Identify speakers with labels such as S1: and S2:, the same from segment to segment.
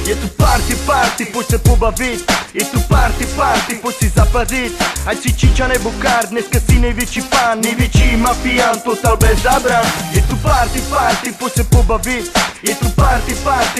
S1: Je tu party, pojď se pobavit. Je tu party, pojď si zapařit. Ať si Číča nebo Kár, dneska si největší pán, největší mafián, total bez zábran. Je tu party, pojď se pobavit. Je tu party,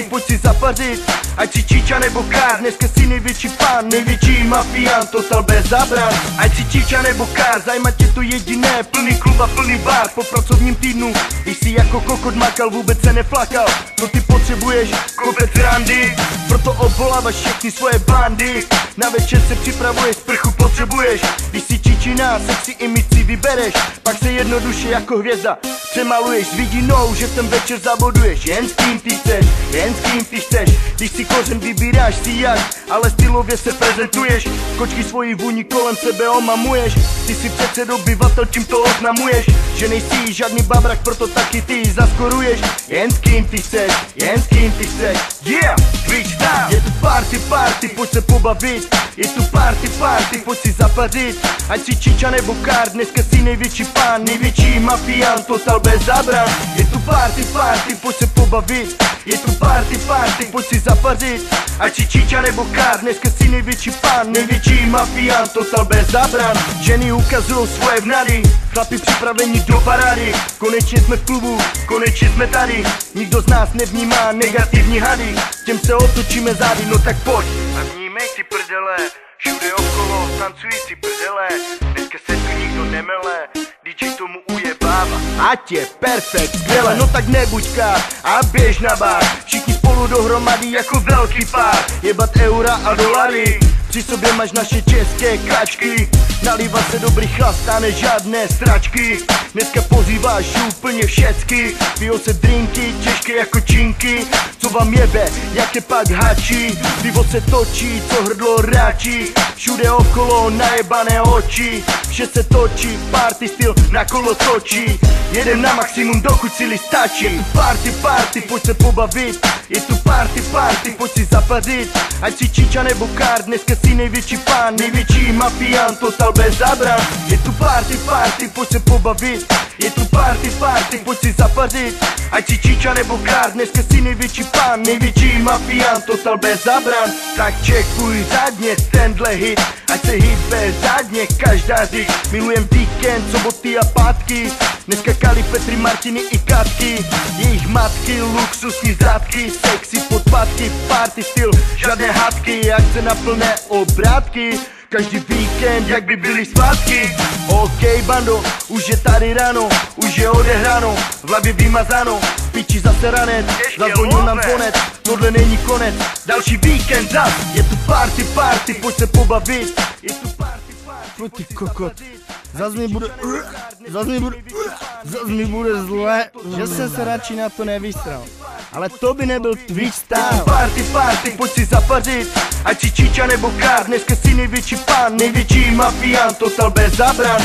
S1: pojď si zapařit. Ať si Číča nebo Kár, dneska si největší pán, největší mafián, total bez zábran. Ať si Číča nebo Kár, zajímá tě to jediné, plný klub a plný bar po pracovním týdnu. Když si jako kokot makal, vůbec se neflakal. Co ty potřebuješ? Kopec randy. Proto obvoláváš všechny svoje bandy. Na večer se připravuješ, sprchu potřebuješ. Když si Číčina, sexy image si vybereš. Pak se jednoduše jako hvězda přemaluješ s vidinou, že ten večer zaboduješ. Jen s kým ty chceš, jen s kým ty chceš. Když si kořen vybíráš si jak, ale stylově se prezentuješ. Kočky svojí vůni kolem sebe omamuješ. Ty si přece obyvatel, čím to oznamuješ. Že nejsi žádný babrak, proto taky ty zaskoruješ. Jen s kým ty chceš, jen s kým ty chceš. Yeah, switch down. Je tu party, pojď se pobavit. Je tu party, pojď si zapařit. Ať si Číča nebo Kár, dneska si největší pán, největší mafián, total bez zábran. Je tu party, pojď se pobavit. Je tu party, pojď si zapařit. Ať si Číča nebo Kár, dneska si největší pán, největší mafián, total bez zábran. Ženy ukazujou svoje vnady, chlapi připraveni do parády. Konečně jsme v klubu, konečně jsme tady. Nikdo z nás nevnímá negativní hady. Těm se otočíme zády, no tak pojď a vnímej si prdele. Všude okolo tancující prdele. Dneska se tu nikdo nemele, DJ tomu ujebává. Ať je perfekt, skvěle, no tak nebuďka a běž na bar. Všichni spolu dohromady jako velký pár. Jebat eura a dolary, při sobě máš naše české kačky. Nalívá se dobrý chlast a ne žádné sračky. Dneska pozýváš úplně všecky. Pijou se drinky, těžké jako činky. Co vám jebe, jaké pak hačí. Pivo se točí, co hrdlo ráčí. Všude okolo najebané oči. Vše se točí, party styl na kolo točí. Jedem na maximum, dokud síly stačí. Je tu party, pojď se pobavit. Je tu party, pojď si zapařit. Ať si Číča nebo Kár, dneska si největší pán, největší mafián, total bez zábran. Je tu party, pojď se pobavit. Je tu party, pojď si zapařit. Ať si Číča nebo Kár, dneska si největší pán, největší mafián, total bez zábran. Tak čekuj řádně tenhle hit, ať se hýbe řádně každá řiď. Milujem víkend, soboty a pátky. Dneska Kali, Petry, Martiny i Katky. Jejich matky, luxusní zrádky, sexy podpátky, party styl, žádné hádky, akce na plné obrátky. Každý víkend, jak by byly svátky. OK bando, už je tady ráno, už je odehráno, v hlavě vymazáno, v piči zase ranec, zazvonil nám zvonec, tohle není konec, další víkend zas. Je tu party, pojď se pobavit. Je tu party,
S2: no ty kokot, zas mi bude zle, že jsem se radši na to nevystral. Ale to by nebyl tvůj style.
S1: Party, pojď si zapařit. Ať si Číča nebo Kár, dneska si největší pán, největší mafián, total bez zábran.